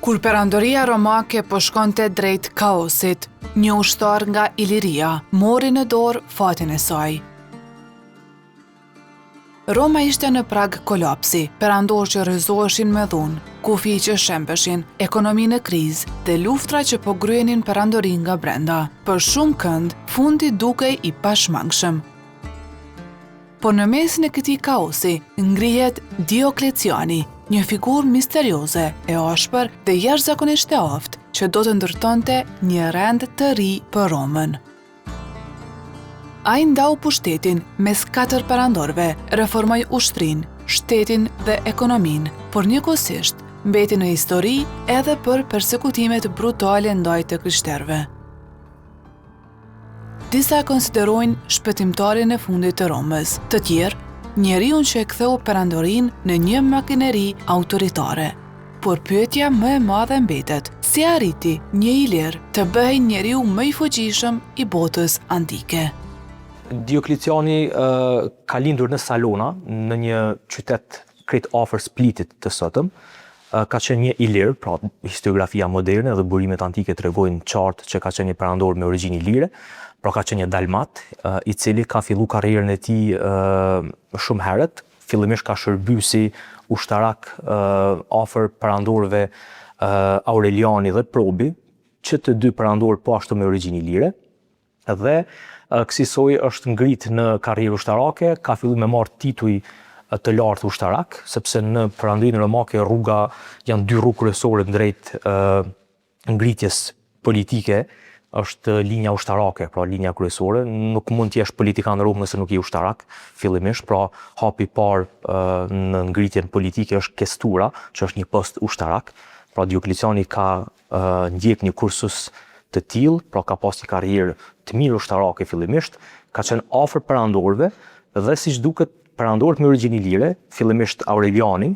Kur perandoria romake po shkonte drejt kaosit, një ushtar nga Iliria mori në dorë fatin e saj. Roma ishte në prag kolapsi, perandorë që rrëzoheshin me dhunë, kufi që shembeshin, ekonomi në krizë dhe luftra që po gryenin perandorin nga brenda. Për shumë kënd, fundi dukej i pashmangshëm. Po në mesin e këtij kaosi, ngrihet Diokleciani, një figurë misterioze, e ashpër dhe jashtëzakonisht e aftë, që do të ndërtonte një rend të ri për Romën. Ai ndau pushtetin mes 4 perandorëve, reformoi ushtrinë, shtetin dhe ekonominë, por njëkohësisht mbeti në histori edhe për persekutimet brutale ndaj të krishterëve. Disa konsiderojnë shpëtimtarin e fundit të Romës, të tjerë njeriun që e ktheu perandorinë në një makineri autoritare. Por pyetja më e madhe mbetet, si arriti një ilir të bëhej njeriu më i fuqishëm i botës antike? Diokleciani ka lindur në Salona, në një qytet krejt afër Splitit të sotëm. Ka qenë një ilir, pra historiografia moderne dhe burimet antike tregojnë qartë që ka qenë një perandor me origjinë ilire, pra ka qenë një dalmat, i cili ka fillu karrierën e tij shumë herët. Fillimisht ka shërby si ushtarak afër perandorëve Aureliani dhe Probi, që të dy perandorë po ashtu me origjinë ilire, dhe kësaj është ngrit në karrierë ushtarake, ka filluar me marrë tituj të lartë ushtarak, sepse në perandorinë romake janë 2 rrugë kryesore drejt ngritjes politike, është linja ushtarake, pra linja kryesore. Nuk mund t'jesh politikan në Romë nëse nuk je ushtarak, fillimisht, pra hapi i parë në ngritjen politike është kestura, që është një post ushtarak. Pra Diokleciani ka ndjek një kursus të tillë, pra ka pas një karrierë të mirë ushtarake fillimisht, ka qenë afër perandorëve dhe siç duket perandorët me origjinë ilire, fillimisht Aureliani,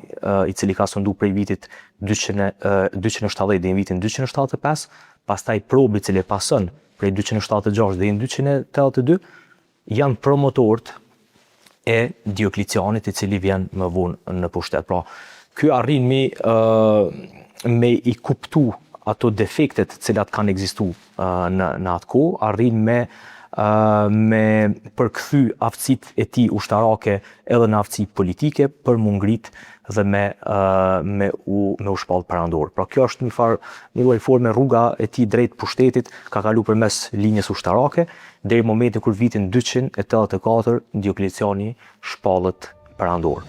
i cili ka sundu prej vitit 270 dhe në vitin 275, pastaj Probi, i cili e pason prej 276 dhe në 282, janë promotorët e Dioklecianit, i cili vjen më vonë në pushtet. Pra, ky arrin me i kuptu ato defektet cilat kanë ekzistuar në atë kohë, arrin me përkthy aftësitë e tij ushtarake edhe në aftësi politike për mu ngrit dhe me u shpall perandor. Pra kjo është një lloj forme rruga e tij drejt pushtetit ka kaluar përmes linjës ushtarake deri në momentin kur vitin 284 Diokleciani shpallet perandor.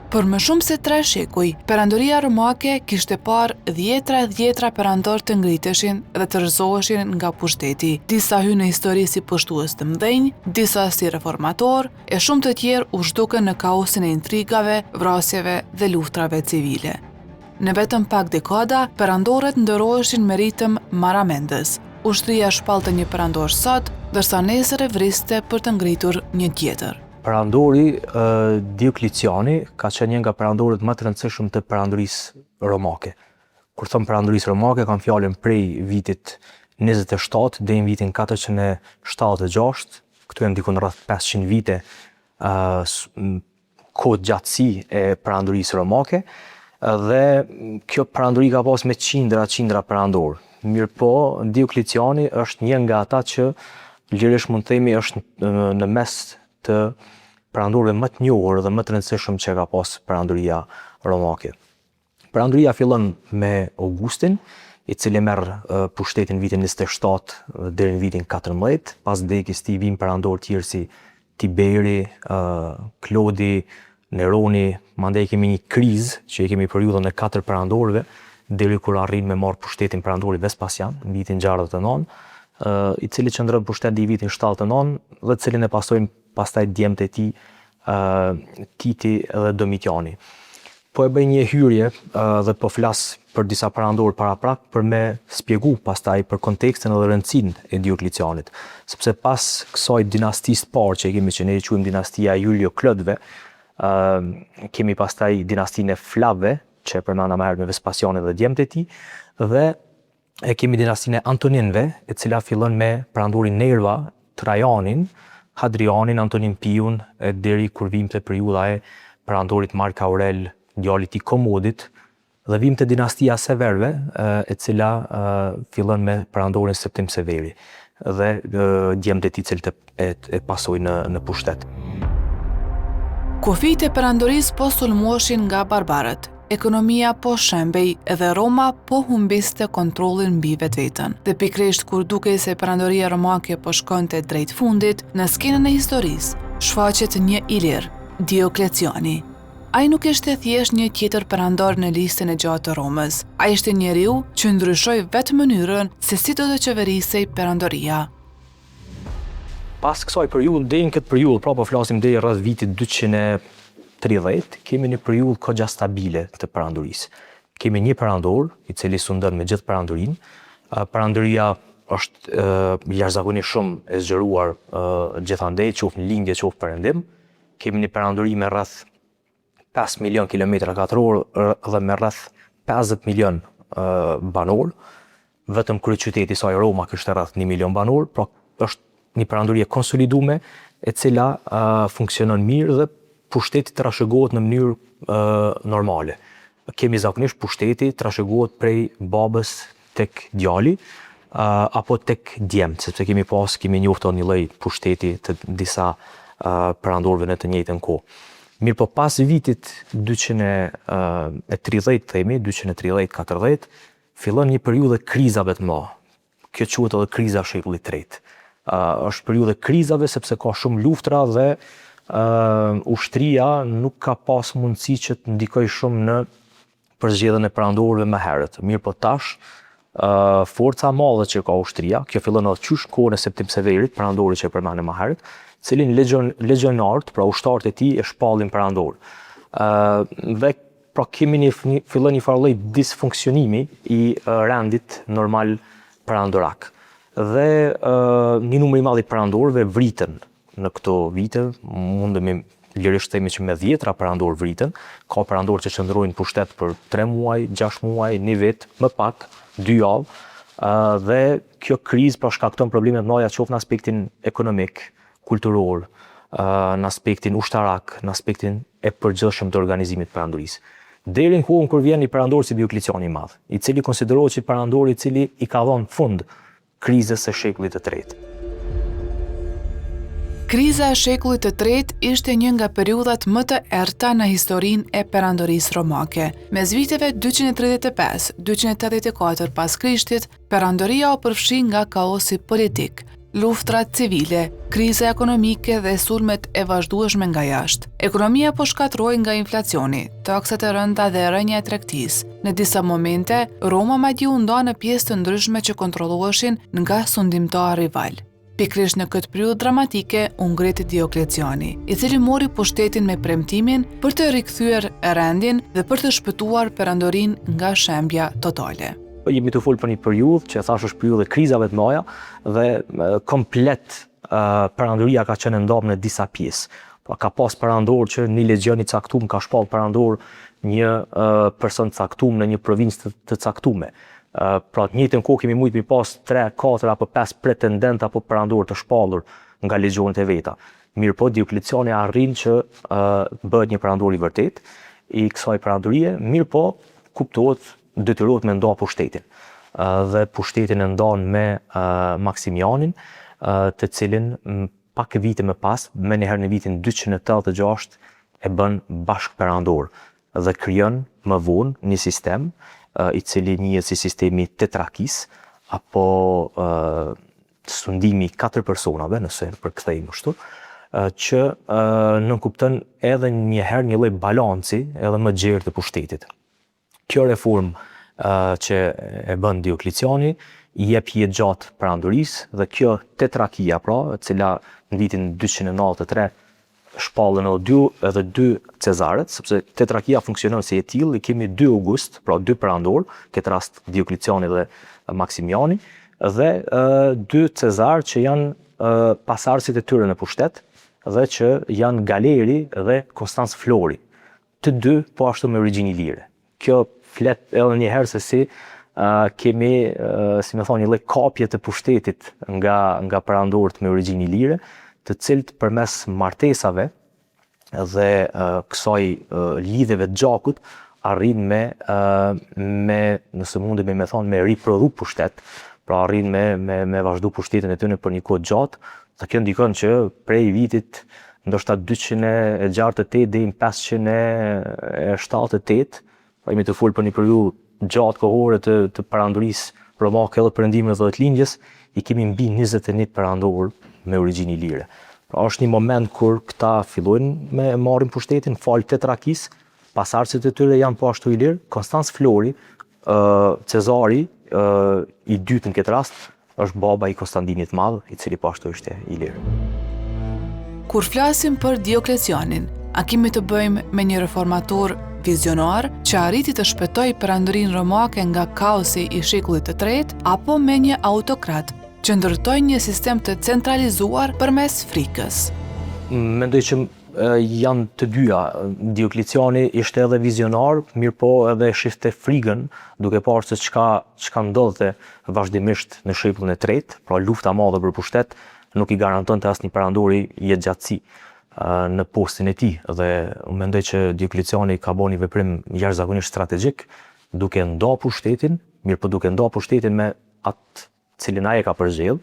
Për më shumë se 3 shekuj, perandoria romake kishte parë dhjetra perandor të ngriteshin dhe të rrëzoheshin nga pushteti. Disa hynë në histori si pushtues të mëdhenj, disa si reformator, e shumë të tjerë u zhdukën në kaosin e intrigave, vrasjeve dhe luftrave civile. Në vetëm pak dekada, perandorët ndëroheshin me ritëm maramendës. Ushtria shpallte një perandor sot, ndërsa nesër e vriste për të ngritur një tjetër. Perandori Diokleciani ka qenë një nga perandorët më të rëndësishëm të perandorisë romake. Kur thon perandorisë romake, kam fjalën prej vitit 27 deri në vitin 476, këtu janë diku rreth 500 vite kohë gjatësi e perandorisë romake, dhe kjo perandori ka pas me qindra perandor. Mirëpo Diokleciani është një nga ata që lirisht mund të themi është në mes të perandorëve më të njohur dhe më të rëndësishëm që ka pas perandoria romake. Perandoria fillon me Augustin, i cili merr pushtetin vitin 27 deri në vitin 14, pas vdekjes tij vijnë perandorë tjerë si Tiberi, Klodi, Neroni, mandej kemi një krizë që e kemi periudhën e 4 perandorëve deri kur arrin me marr pushtetin perandori Vespasian në vitin 69, i cili qëndron pushtet deri vitin 79 dhe cilin e pasojnë pastaj djemtë e tij Titi dhe Domitiani. Po e bëj një hyrje dhe po flas për disa perandorë paraprak për me spjegu pastaj për kontekstin dhe rëndësinë e Dioklecianit, sepse pas kësaj dinastisë parë që kemi që ne e quajmë dinastia Julio-Klodëve, kemi pastaj dinastinë e Flavëve, që përmenda më herët me Vespasianin dhe djemtë e tij, dhe kemi dinastinë e Antoninëve, e cila fillon me perandorin Nerva, Trajanin, Hadrianin, Antonin Piun, deri kur vimte periudha e perandorit Mark Aurel, djalit i Komodit, Dhe vim të dinastia Severëve, e cila fillon me perandorin Septim Severi dhe djemtë e tij cilët e pasoi në pushtet. Kufijtë e perandorisë po sulmueshin nga barbarët. Ekonomia po shembej edhe Roma po humbiste kontrollin mbi vetveten. Dhe pikërisht kur dukej se perandoria romake po shkonte drejt fundit, në skenën e historisë shfaqet një ilir, Diokleciani. Ai nuk ishte thjesht një tjetër perandor në listën e gjatë të Romës. Ai ishte njeriu që ndryshoi vetë mënyrën se si do të qeverisej perandoria. Pas kësaj periudhë, deri në këtë periudhë, pra po flasim deri rreth vitit 230, kemi një periudhë kogja stabile të perandorisë. Kemi një perandor, i cili sundon me gjithë perandorinë. Perandoria është jashtëzakonisht shumë e zgjeruar gjithandej, qoftë në lindje, qoftë perëndim. Kemi një perandori me rreth 5 milion kilometra katror dhe me rreth 50 milion banor. Vetëm kryeqyteti i saj Roma kishte rreth 1 milion banor, pra është një perandori e konsolidume e cila funksionon mirë dhe pushteti trashëgohet në mënyrë normale. Kemi zakonisht pushteti trashëgohet prej babës tek djali apo tek djemt, sepse kemi njoftur një lloj pushteti të disa perandorëve në të njëjtën kohë. Mirë po pas vitit 230, themi, 230-40, fillon një periudhë krizave të mëdha. Kjo quhet edhe kriza e shekullit të tretë. Është periudhë krizave sepse ka shumë luftra dhe ushtria nuk ka pas mundësi që të ndikojë shumë në përzgjedhjen e perandorëve më herët. Mirë po tash, forca e madhe që ka ushtria, kjo fillon edhe qysh kohën e Septim Severit, perandori që e përmendëm më herët, cilin legionarët, pra ushtarët e tij e shpallin perandor. Dhe pra fillon një farë lloj disfunksionimi i rendit normal perandorak. Dhe një numër i madh i perandorëve vritën në këto vite, mundemi lirisht themi që me 10 perandor vritën, ka perandorë që qëndrojnë pushtet për 3 muaj, 6 muaj, 1 vit, më pak, 2 javë, dhe kjo krizë pra shkakton probleme të mëdha qoftë në aspektin ekonomik, kulturor, në aspektin ushtarak, në aspektin e përgjithshëm të organizimit të perandorisë. Deri në kohën kur vjen një perandor si Diokleciani i Madh, i cili konsiderohet si perandori i cili i ka dhënë fund krizës së shekullit të tretë. Kriza e shekullit të tretë ishte një nga periudhat më të errta në historinë e perandorisë romake. Mes viteve 235-284 pas Krishtit, perandoria u përfshi nga kaosi politik, luftrat civile, kriza ekonomike dhe sulmet e vazhdueshme nga jashtë. Ekonomia po shkatërroi nga inflacioni, taksat e rënda dhe rënja e tregtisë. Në disa momente, Roma madje u nda në pjesë të ndryshme që kontrolloheshin nga sundimtar rival. Pikërisht në këtë periudhë dramatike u ngriti Diokleciani, i cili mori pushtetin me premtimin për të rikthyer rendin dhe për të shpëtuar perandorinë nga shembja totale. Jemi të folë për një periudhë që thash është periudhë e krizave të mëdha dhe komplet perandoria ka qenë ndarë në disa pjesë. Pra ka pas perandor që një legion i caktuar ka shpall perandor një person caktuar në një provincë të caktuar. Pra të njëjtën kohë kemi mujt mi pas 3, 4 apo 5 pretendent apo perandor të shpallur nga legionet e veta. Mirë po Diokleciani arrin që bëhet një perandor i vërtet i kësaj perandorie, mirë po kuptohet detyrohet me nda pushtetin. Dhe pushtetin e ndan me Maksimianin, të cilin pak vite më pas, me njëherë në vitin 286, e bën bashk perandor dhe krijon më vonë një sistem i cili njihet si sistemi tetrakis apo sundimi 4 personave, nëse përkthejmë kështu, që nënkupton edhe njëherë një lloj balanci edhe më gjerë të pushtetit. Kjo reformë që e bën Diokleciani i jep jetë gjatë perandorisë dhe kjo tetrakia pra, e cila në vitin 293 shpallën edhe dy Cezarët, sepse tetrakia funksionon si e tillë, i kemi 2 August, pra 2 perandor, këtë rast Diokleciani dhe Maksimiani, dhe 2 Cezar që janë pasardhësit e tyre në pushtet dhe që janë Galeri dhe Konstanc Flori, të dy po ashtu me origjinë ilire. Kjo flet edhe një herë se si kemi, si më thonë, një lloj kapje të pushtetit nga perandorët me origjinë ilire, të cilët përmes martesave dhe kësaj lidhjeve të gjakut arrin nëse mundemi me thonë, me riprodhu pushtet, pra arrin me vazhdu pushtetin e tyre për një kohë gjatë, sa kjo ndikon që prej vitit ndoshta 268 deri në 578, pra jemi të folë për një periudhë gjatë kohore të perandorisë romake edhe perëndimit të dhjetlindjes, i kemi mbi 21 perandor me origjinë ilire. Pra është një moment kur këta fillojnë me marrin pushtetin, falë Tetrakis, pasardhësit e tyre janë po ashtu ilirë, Konstanc Flori, Cezari, i dytë në këtë rast, është baba i Konstantinit Madh, i cili po ashtu ishte ilirë. Kur flasim për Dioklecianin, a kemi të bëjmë me një reformator vizionar që arriti të shpëtoj perandorinë romake nga kaosi i shekullit të tretë, apo me një autokrat që ndërtoi një sistem të centralizuar përmes frikës? Mendoj që janë të dyja. Diokleciani ishte edhe vizionar, mirë po edhe shifte frikën, duke parë se çka ndodhte vazhdimisht në shekullin e tretë, pra lufta e madhe për pushtet nuk i garantonte asnjë perandori jetëgjatësi në postin e tij, dhe unë mendoj që Diokleciani ka bërë një veprim jashtëzakonisht strategjik, duke nda pushtetin, mirë po duke nda pushtetin me atë cilin ai e ka përzgjedhur,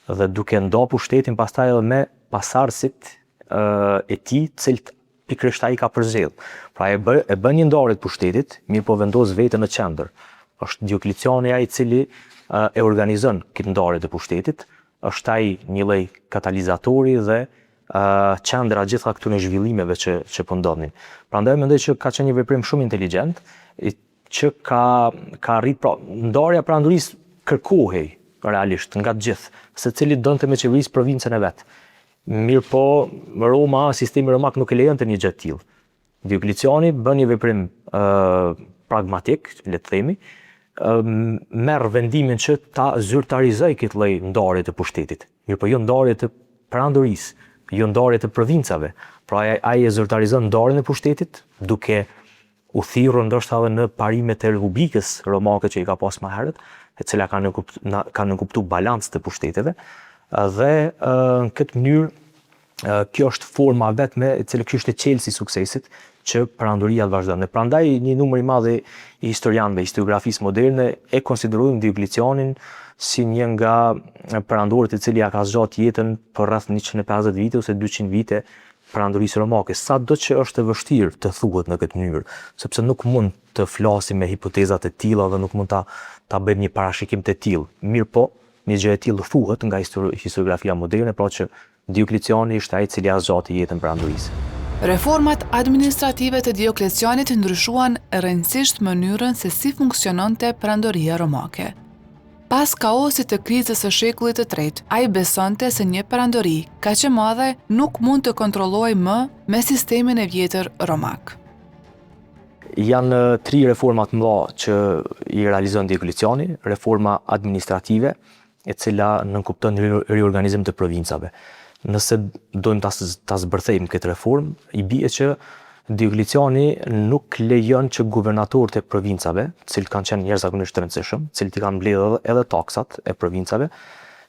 dhe duke nda pushtetin pastaj edhe me pasardhësit e tij, cilët pikërisht ai ka përzgjedhur. Pra e bën një ndarje të pushtetit, mirë po vendos veten në qendër. Është Diokleciani ai i cili e organizon këtë ndarje të pushtetit, është ai një lloj katalizatori dhe qendra gjitha këtyre zhvillimeve që po ndodhin. Prandaj mendoj që ka qenë një veprim shumë inteligjent, që ka arrit, pra ndarja e perandorisë kërkohej realisht nga të gjithë, secili donte me qeverisë provincën e vet. Mirë po, Roma, sistemi romak nuk e lejonte një gjë të tillë. Diokleciani bën një veprim pragmatik, le të themi, merr vendimin që ta zyrtarizoj këtë lloj ndarje të pushtetit. Mirë po jo ndarje të perandorisë, jo ndarje të provincave. Pra ai e zyrtarizon ndarjen e pushtetit, duke u thirrur ndoshta edhe në parimet e Republikës Romake që i ka pas më herët, e cila kanë nënkuptuar balancë të pushteteve, dhe në këtë mënyrë kjo është forma vetme e cila ky është çelësi i suksesit që perandoria të vazhdon. Prandaj një numër i madh i historianëve, historiografisë moderne e konsiderojnë Dioklecianin si një nga perandorët i cili ja ka zgjat jetën për rreth 150 vite ose 200 vite perandorisë romake, sado që është e vështirë të thuhet në këtë mënyrë, sepse nuk mund të flasim me hipotezat e tilla dhe nuk mund ta bëjmë një parashikim të tillë. Mirë po, një gjë e tillë thuhet nga historiografia moderne, pra që Diokleciani ishte ai i cili ja zgjati jetën perandorisë. Reformat administrative të Dioklecianit ndryshuan rrënjësisht mënyrën se si funksiononte perandoria romake. Pas kaosit të krizës së shekullit të tretë, ai besonte se një perandori kaq e madhe nuk mund të kontrollohej më me sistemin e vjetër romak. Janë 3 reforma të mëdha që i realizon Diokleciani: reforma administrative, e cila nënkupton riorganizim të provincave. Nëse dojmë ta zbërthejmë këtë reformë, i bie që Diokleciani nuk lejon që guvernatorët e provincave, të cilët kanë qenë jashtëzakonisht të rëndësishëm, të cilët i kanë mbledhur edhe taksat e provincave,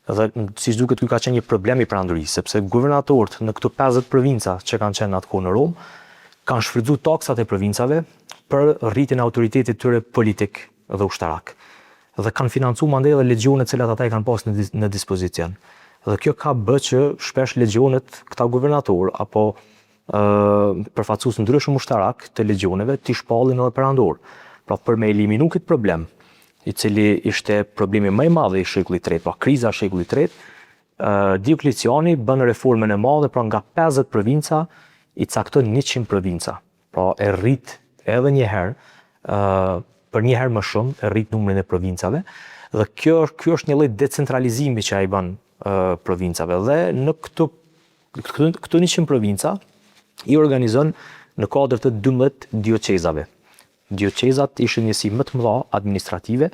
dhe siç duket ky ka qenë një problem i perandorisë, sepse guvernatorët në këto 50 provinca që kanë qenë atkoh në Rom, kanë shfrytzuar taksat e provincave për rritjen e autoritetit tyre politik dhe ushtarak. Dhe kanë financuar mandej edhe legionet të cilat ata i kanë pasur në dispozicion. Dhe kjo ka bërë që shpesh legionet, këta guvernator apo përfaqësues ndryshëm ushtarak të legioneve t'i shpallin edhe perandor. Pra për me eliminu këtë problem, i cili ishte problemi më i madh i shekullit të tretë, pra kriza e shekullit të tretë, Diokleciani bën reformën e madhe, pra nga 50 provinca i cakton 100 provinca. Pra e rrit edhe një herë, për një herë më shumë, e rrit numrin e provincave, dhe kjo është një lloj decentralizimi që ai bën provincave, dhe në këto 100 provinca i organizon në kuadër të 12 dioqezave. Dioqezat ishin njësi më të mëdha administrative,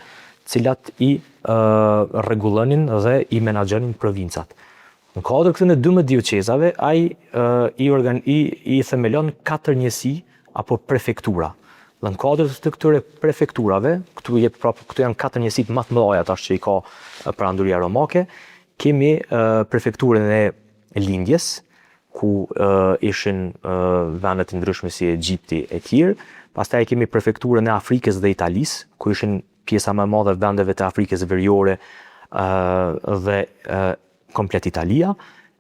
cilat i rregullonin dhe i menaxhonin provincat. Në kuadër këtyre 12 dioqezave, ai i themelon 4 njësi apo prefektura. Dhe në kuadër të këtyre prefekturave, këtu janë 4 njësitë më të mëdha tash që i ka perandoria romake, kemi prefekturën e lindjes, ku ishin vende të ndryshme si Egjipti e tjerë, Pastaj kemi prefekturën e Afrikës dhe Italisë, ku ishin pjesa më e madhe e vendeve të Afrikës Veriore dhe komplet Italia,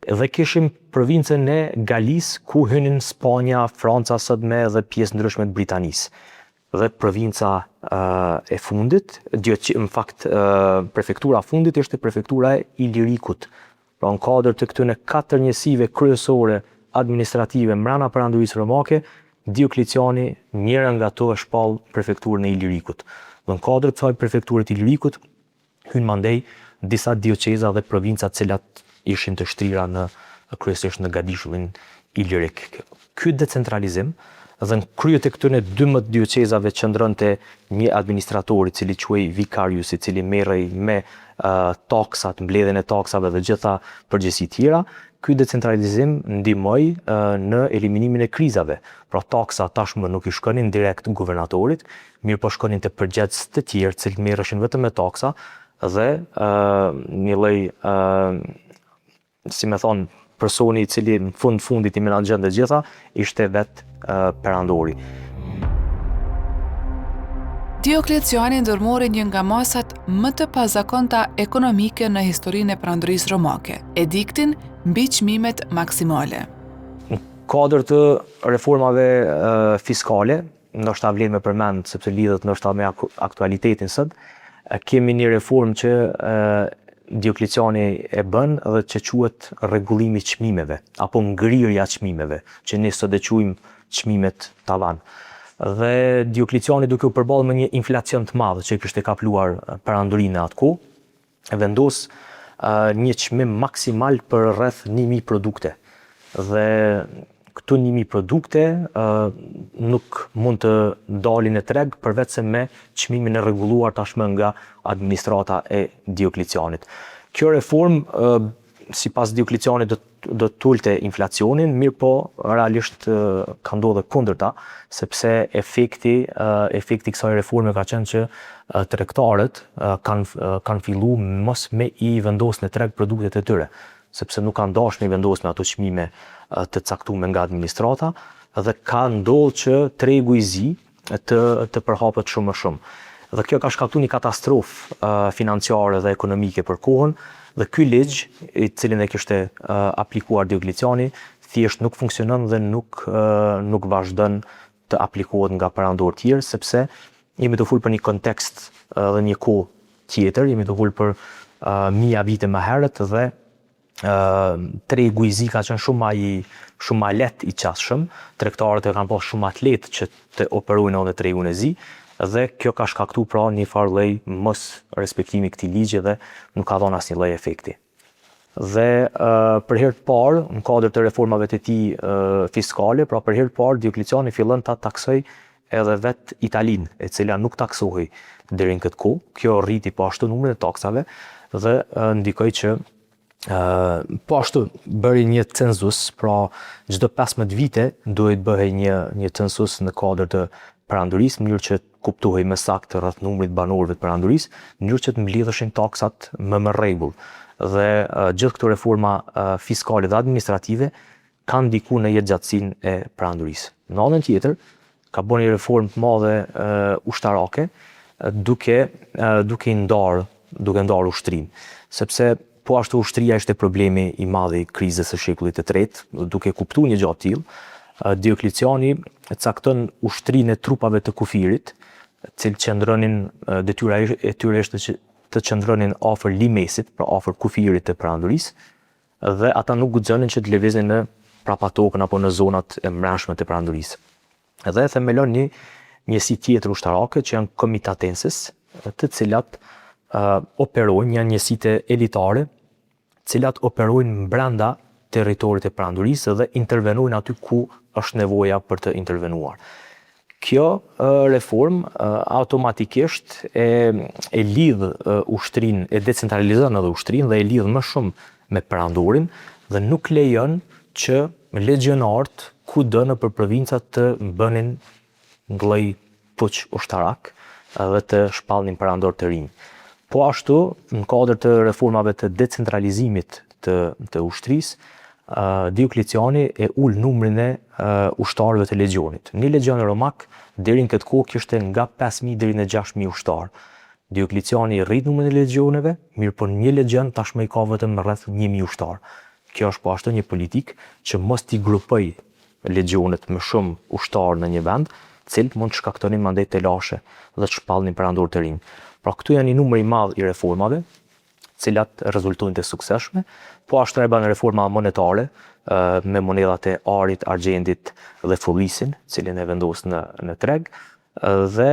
dhe kishim provincën e Galis, ku hynin Spanja, Franca sotme dhe pjesë ndryshme të Britanisë. Dhe provinca e fundit, në fakt prefektura fundit ishte prefektura e Ilirikut. Pra në kuadër të këtyre 4 njësive kryesore administrative mbrana perandorisë romake, Diokleciani njëra nga ato e shpall prefekturën e Ilirikut. Dhe në kuadër të kësaj prefekture të Ilirikut hyn mandej disa dioqeza dhe provinca të cilat ishin të shtrira kryesisht në Gadishullin Ilirik. Ky decentralizim dhe në krye të këtyre 12 dioqezave qëndronte një administrator i cili quhej vicarius, i cili merrej me taksat, mbledhjen e taksave dhe gjitha përgjegjësi tjera. Ky decentralizim ndihmoi në eliminimin e krizave. Pra taksa tashmë nuk i shkonin direkt guvernatorit, mirë po shkonin te përgjegjës të tjerë, që merreshin vetëm me taksa dhe një lloj si më thon, personi i cili në fundit i menaxhon të gjitha ishte vetë perandori. Diokleciani ndërmori një nga masat më të pazakonta ekonomike në historinë e perandorisë romake, ediktin mbi çmimet maksimale. Në kuadër të reformave fiskale, ndoshta vlen me përmend sepse lidhet ndoshta me aktualitetin sot, kemi një reformë që Diokleciani e bën dhe që quhet rregullimi i çmimeve apo ngrirja e çmimeve, që ne sot e quajmë çmimet tavan. Dhe Diokleciani duke u përballë me një inflacion të madh që kishte kapluar perandorinë atko, vendos një çmim maksimal për rreth 1000 produkte. Dhe këto 1000 produkte nuk mund të dalin në treg përveç se me çmimin e rregulluar tashmë nga administrata e Dioklecianit. Kjo reformë sipas Dioklecianit do të ulte inflacionin, mirë po realisht ka ndodhur kundërta, sepse efekti kësaj reforme ka qenë që tregtarët kanë filluar mos me i vendosë në treg produktet e tyre, sepse nuk kanë dashur me i vendosë me ato çmime të caktuara nga administrata dhe ka ndodhur që tregu i zi të përhapet shumë më shumë. Dhe kjo ka shkaktuar një katastrofë financiare dhe ekonomike për kohën, dhe ky ligj, i cilin e kishte aplikuar Diokleciani, thjesht nuk funksionon dhe nuk vazhdon të aplikohet nga perandorë tjerë, sepse jemi të fol për një kontekst dhe një kohë tjetër, jemi të fol për mija vite më herët dhe tregu i zi ka qenë shumë më lehtë i qasshëm, tregtarët kanë pas shumë atletë që të operojnë edhe tregun e zi, dhe kjo ka shkaktuar pra një farë lloj mos respektimi këtij ligji dhe nuk ka dhënë asnjë lloj efekti. Dhe për herë të parë, në kuadër të reformave të tij fiskale, pra për herë të parë Diokleciani fillon ta taksoj edhe vetë Italinë, e cila nuk taksohej deri në këtë kohë. Kjo rriti po ashtu numrin e taksave dhe ndikoi që po ashtu bëri një census, pra çdo 15 vite duhet bëhej një census në kuadër të perandorisë, në mënyrë që kuptohej më saktë rreth numrit banorëve të perandorisë, në mënyrë që të mbledheshin taksat më rregull. Dhe gjithë këto reforma fiskale dhe administrative kanë ndikuar në jetëgjatësinë e perandorisë. Në anën tjetër, ka bërë një reformë të madhe ushtarake, duke ndarë ushtrinë, sepse po ashtu ushtria ishte problemi i madh i krizës së shekullit të tretë, duke kuptuar një gjë të tillë, Diokleciani cakton ushtrinë e trupave të kufirit, cilë qëndronin, detyra e tyre ishte që të qëndronin afër limesit, pra afër kufirit të perandorisë, dhe ata nuk guxonin që të lëviznin në prapatokën apo në zonat e mbrëmshme të perandorisë. Dhe themelon një njësi tjetër ushtarake që janë komitatenses, të cilat operojnë, janë njësitë elitare, cilat operojnë brenda territorit të perandorisë dhe intervenojnë aty ku është nevoja për të intervenuar. Kjo reformë automatikisht e lidh ushtrinë, e decentralizon edhe ushtrinë dhe e lidh më shumë me perandorin dhe nuk lejon që legionarët kudo nëpër provinca të bënin lloj puç ushtarak dhe të shpallnin perandor të rinj. Po ashtu, në kuadër të reformave të decentralizimit të ushtrisë, Diokleciani e ul numrin e ushtarëve të legionit. Një legion romak deri në këtë kohë kishte nga 5.000 deri në 6.000 ushtarë. Diokleciani rrit numrin e legioneve, mirë po një legion tashmë i ka vetëm rreth 1.000 ushtarë. Kjo është po ashtu një politikë që mos t'i grupoj legionet me shumë ushtarë në një vend, cilët mund të shkaktonin mandej telashe dhe të shpallnin perandor të rinj. Pra këtu janë një numër i madh i reformave, cilat rezultojnë të suksesshme, po ashtu e bën reforma monetare me monedhat e arit, argjendit dhe fullisin, cilin e vendos në treg, dhe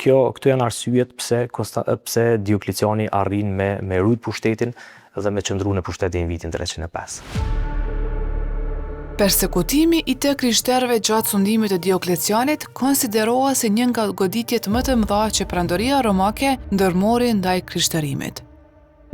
këto janë arsyet pse Diokleciani arrin me rujt pushtetin dhe me qëndru në pushtetin vitin 305. Persekutimi i të krishterëve gjatë sundimit të Dioklecianit konsiderohet si një nga goditjet më të mëdha që Perandoria Romake ndërmori ndaj krishterimit.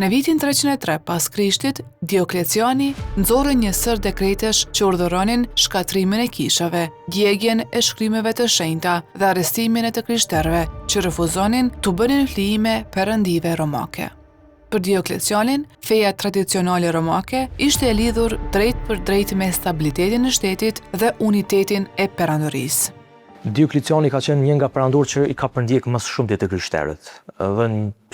Në vitin 303 pas Krishtit, Diokleciani nxorri një sër dekretesh që urdhëronin shkatrimin e kishave, djegjen e shkrimeve të shenjta dhe arrestimin e të krishterëve që refuzonin të bënin flijime perëndive romake. Për Dioklecianin, feja tradicionale romake ishte e lidhur drejt për drejt me stabilitetin e shtetit dhe unitetin e perandorisë. Diokleciani ka qenë një nga perandorët që i ka përndjek më shumë të krishterët. Dhe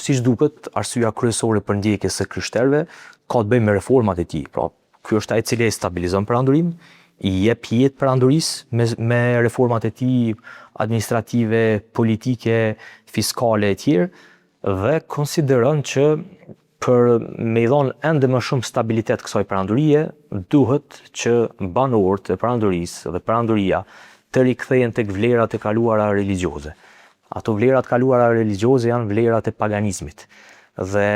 siç duket, arsyeja kryesore për ndjekjes së krishterëve ka të bëjë me reformat e tij. Pra, ky është ai i cili stabilizon perandorinë, i jep jetë perandorisë me reformat e tij administrative, politike, fiskale e tjerë, dhe konsideron që për me i dhonë ende më shumë stabilitet kësaj perandorie, duhet që banorët e perandorisë dhe perandoria të rikthehen tek vlerat e kaluara religjioze. Ato vlerat kaluara religjioze janë vlerat e paganizmit. Dhe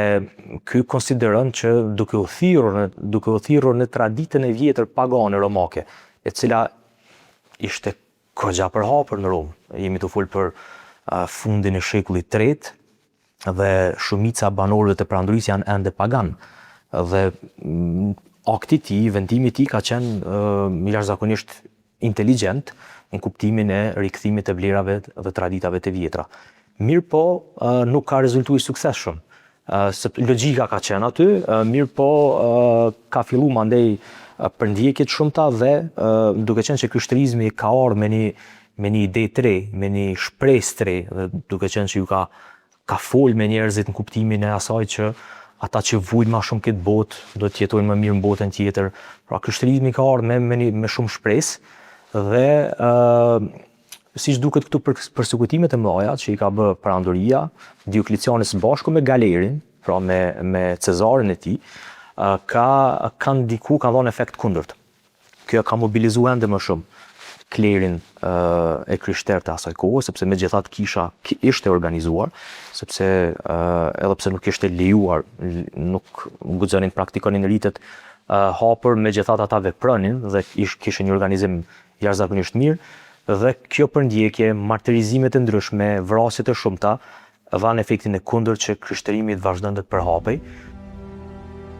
ky konsideron që duke u thirrur në traditën e vjetër pagane romake, e cila ishte kogja përhapur në Rom. Jemi të folë për fundin e shekullit III, dhe shumica banorëve të perandorisë janë ende pagan. Dhe akti i tij, vendimi i tij ka qenë jashtëzakonisht inteligjent në kuptimin e rikthimit të vlerave dhe traditave të vjetra. Mirë po, nuk ka rezultuar i suksesshëm. Logjika ka qenë aty, mirë po ka fillu mandej përndjekjet shumëta dhe duke qenë që krishterizmi ka ardhur me një ide të re, me një shpresë të re, dhe duke qenë që ju ka folë me njerëzit në kuptimin e asaj që ata që vujnë ma shumë këtë botë do të jetojnë më mirë në botën tjetër. Pra krishterizmi ka ardhur me shumë shpresë dhe siç duket këtu persekutimet e mëdha që i ka bë perandoria Diokleciani së bashku me Galerin, pra me Cezarin e tij, kanë dhënë efekt kundërt. Kjo ka mobilizuar ende më shumë klerin e krishterë të asaj kohë, sepse megjithatë kisha ishte organizuar, sepse edhe pse nuk ishte lejuar, nuk guxonin praktikonin ritet hapur, megjithatë ata vepronin dhe kishin një organizim jashtëzakonisht mirë, dhe kjo përndjekje, martirizimet e ndryshme, vrasjet e shumta dhanë efektin e kundërt që krishterimi të vazhdonte të përhapej.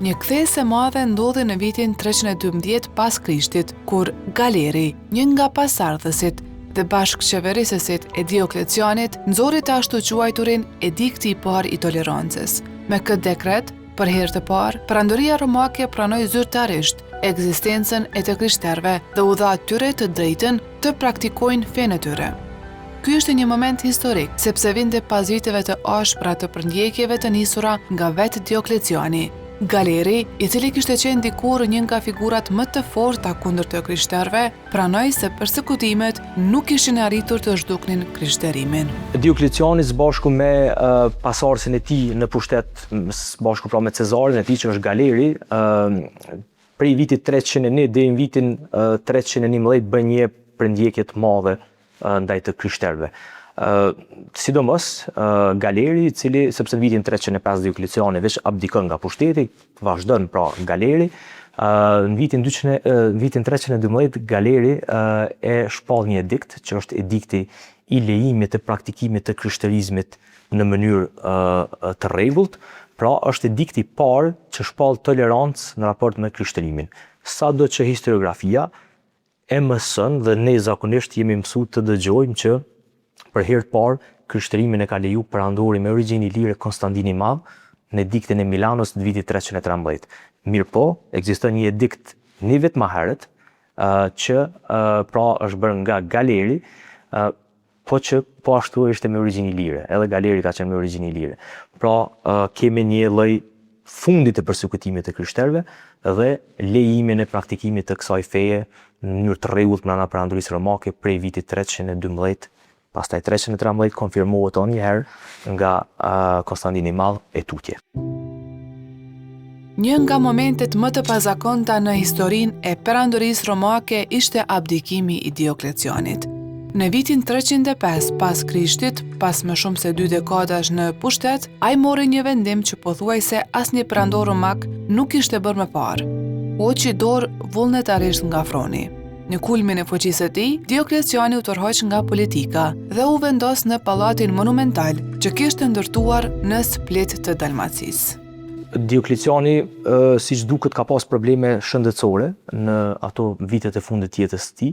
Një kthesë e madhe ndodhi në vitin 312 pas Krishtit, kur Galeri, një nga pasardhësit dhe bashkëqeverisësit e Dioklecianit, nxorri të ashtu quajturin edikti i parë i tolerancës. Me këtë dekret, për herë të parë, Perandoria Romake pranoi zyrtarisht ekzistencën e të krishterëve dhe u dha atyre të drejtën të praktikojnë fenë e tyre. Ky është një moment historik, sepse vinte pas viteve të ashpra të përndjekjeve të nisura nga vetë Diokleciani. Galeri, i cili kishte qenë dikur një nga figurat më të forta kundër të krishterëve, pranoi se persekutimet nuk ishin arritur të zhduknin krishterimin. Diokleciani së bashku me pasardhësin e tij në pushtet, së bashku pra me Cezarin e tij që është Galeri, prej vitit 301 deri në vitin 311 bën një përndjekje të madhe ndaj të krishterëve. Sidomos Galeri, i cili sepse në vitin 305 Diokleciani veç abdikon nga pushteti, vazhdon pra Galeri, në vitin 312 Galeri e shpall një edikt që është edikti i lejimit të praktikimit të krishterizmit në mënyrë të rregullt, pra është edikti i parë që shpall tolerancë në raport me krishterimin. Sado që historiografia e mëson dhe ne zakonisht jemi mësuar të dëgjojmë që për herë të parë, krishterimin e ka leju perandori me origjinë ilire Konstantini i Madh në ediktin e Milanos të vitit 313. Mirë po, ekziston një edikt një vit më herët, që pra është bërë nga Galeri, po që po ashtu ishte me origjinë ilire, edhe Galeri ka qenë me origjinë ilire. Pra kemi një lloj fundit të përsekutimit të krishterëve dhe lejimin e praktikimit të kësaj feje në mënyrë të rregullt brenda perandorisë romake prej vitit 312, pastaj 313 konfirmohet edhe një herë nga Konstantini i Madh e tutje. Një nga momentet më të pazakonta në historinë e perandorisë romake ishte abdikimi i Dioklecianit. Në vitin 305 pas Krishtit, pas më shumë se 2 dekadash në pushtet, ai mori një vendim që pothuajse asnjë perandor romak nuk kishte bërë më parë. Hoqi dorë vullnetarisht nga froni. Në kulmin e fuqisë së tij, Diokleciani u tërhoq nga politika dhe u vendos në pallatin monumental që kishte ndërtuar në Split të Dalmacisë. Diokleciani, siç duket, ka pas probleme shëndetësore në ato vitet e fundit të jetës së tij,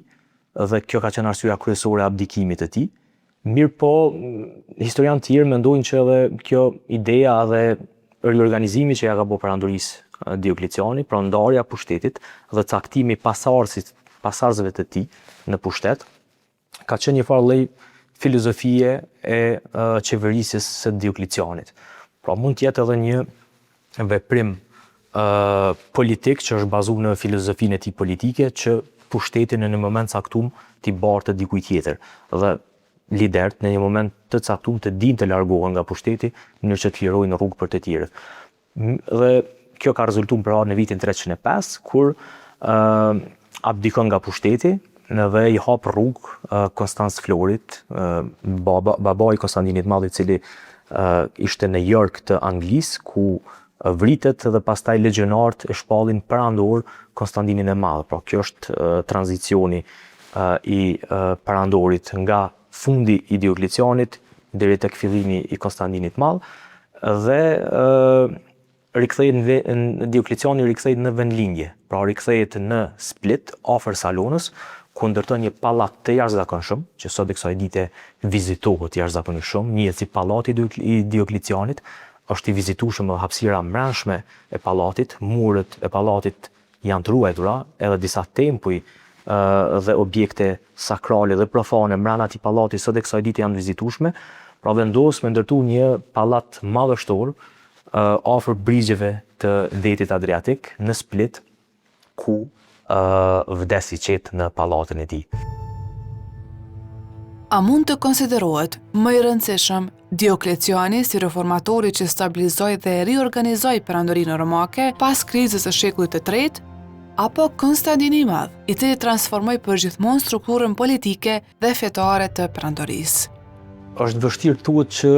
dhe kjo ka qenë arsyeja kryesore e abdikimit të tij. Mirë po, historianë të tjerë mendojnë që edhe kjo ideja dhe riorganizimi që ja ka bërë perandorisë Diokleciani, pra ndarja e pushtetit dhe caktimi pasarzëve të tij në pushtet, ka qenë një farë lloj filozofie e qeverisjes së Dioklecianit. Pra mund të jetë edhe një veprim politik që është bazuar në filozofinë e tij politike që pushtetin në një moment caktuar t'i bartë dikujt tjetër dhe liderët në një moment të caktuar të dinë të largohen nga pushteti në mënyrë që të lirojnë rrugë për të tjerët. Dhe kjo ka rezultuar pra në vitin 305 kur abdikon nga pushteti dhe i hap rrugë Konstanz Florit, babai i Konstantinit Madh, i cili ishte në York të Anglisë, ku vritet dhe pastaj legionarët e shpallin perandor Konstantinin e Madh. Pra kjo është tranzicioni i perandorit nga fundi i Dioklecianit deri tek fillimi i Konstantinit Madh dhe Diokleciani rikthehet në vendlindje. Pra rikthehet në Split afër Salonës, ku ndërton një pallat të jashtëzakonshëm, që sot e kësaj dite vizitohet jashtëzakonisht shumë, njihet si pallati i Dioklecianit. Është i vizitueshëm edhe hapësira mbrëmshme e pallatit, muret e pallatit janë të ruajtura, edhe disa tempuj dhe objekte sakrale dhe profane brenda atij pallati sot e kësaj dite janë vizitueshme. Pra vendos me ndërtu një pallat madhështor afër brigjeve të detit Adriatik në Split, ku vdes i qetë në pallatin e tij. A mund të konsiderohet më i rëndësishëm Diokleciani si reformatori që stabilizoi dhe riorganizoi perandorinë romake pas krizës së shekullit të tretë, apo Konstantini i Madh, i cili transformoi përgjithmonë strukturën politike dhe fetare të perandorisë? Është vështirë thuhet që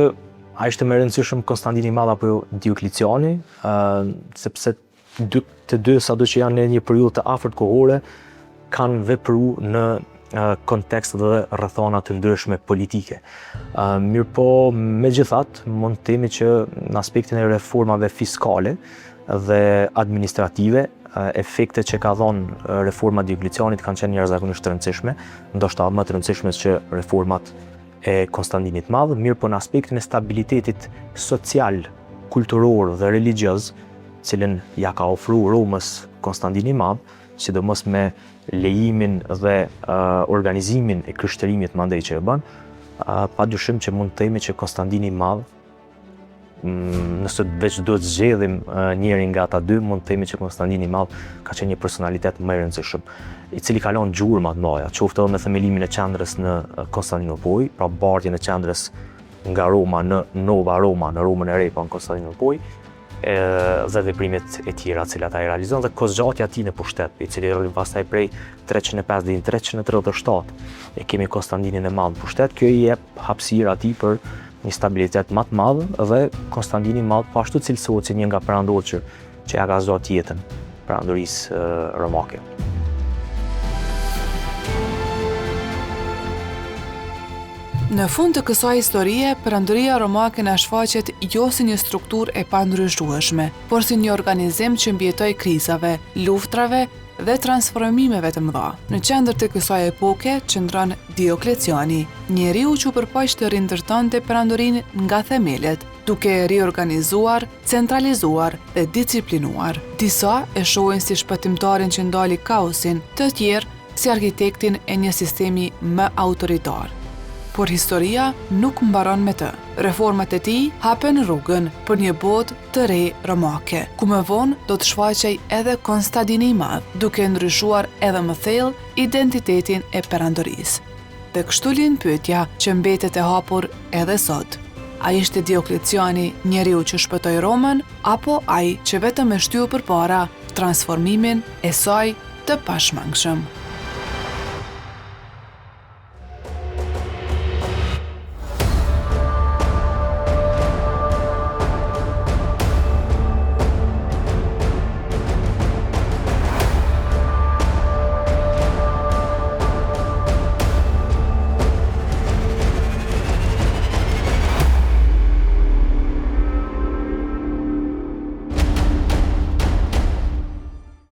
a ishte më i rëndësishëm Konstantini i Madh apo Diokleciani, sepse të dy sado që janë në një periudhë të afërt kohore kanë vepruar në kontekst dhe rrethana të ndryshme politike. Mirë po, megjithatë, mund të themi që në aspektin e reformave fiskale dhe administrative, efektet që ka dhënë reforma Dioklecianit kanë qenë jashtëzakonisht të rëndësishme, ndoshta më të rëndësishme se reformat e Konstantinit Madh. Mirë po, në aspektin e stabilitetit social, kulturor dhe religjioz, cilën ja ka ofruar Romës Konstantini i Madh, sidomos me lejimin dhe organizimin e krishtërimit mandej që e bën, padyshim që mund të themi që Konstantini i Madh, nëse veç do të zgjedhim njërin nga ata dy, mund të themi që Konstantini i Madh ka qenë një personalitet më i rëndësishëm, i cili ka lënë gjurma të mëdha, qoftë edhe me themelimin e qendrës në Konstantinopol, pra bardhjen e qendrës nga Roma në Nova Roma, në Romën e Re, pa në Konstantinopol, dhe veprimet e tjera të cilat ai realizon dhe kozgjatja e tij në pushtet, i cili rri pastaj prej 305 deri në 337 e kemi Konstantinin e Madh në pushtet. Kjo i jep hapësirë atij për një stabilitet më të madh dhe Konstantini i Madh po ashtu cilësohet si një nga perandorët që ja ka zgjuar jetën perandorisë romake. Në fund të kësaj historie, perandoria romake na shfaqet jo si një strukturë e pandryshueshme, por si një organizim që mbijetoi krizave, luftrave dhe transformimeve të mëdha. Në qendër të kësaj epoke qëndron Diokleciani, njeriu që përpoq të rindërtonte perandorinë nga themelet, duke e riorganizuar, centralizuar dhe disciplinuar. Disa e shohin si shpëtimtarin që ndali kaosin, të tjerë si arkitektin e një sistemi më autoritar. Por historia nuk mbaron me të. Reformat e tij hapen rrugën për një botë të re romake, ku më vonë do të shfaqej edhe Konstantini i Madh, duke ndryshuar edhe më thellë identitetin e perandorisë. Dhe kështu lind pyetja që mbetet e hapur edhe sot. A ishte Diokleciani njeriu që shpëtoi Romën, apo ai që vetëm e shtyu përpara transformimin e saj të pashmangshëm?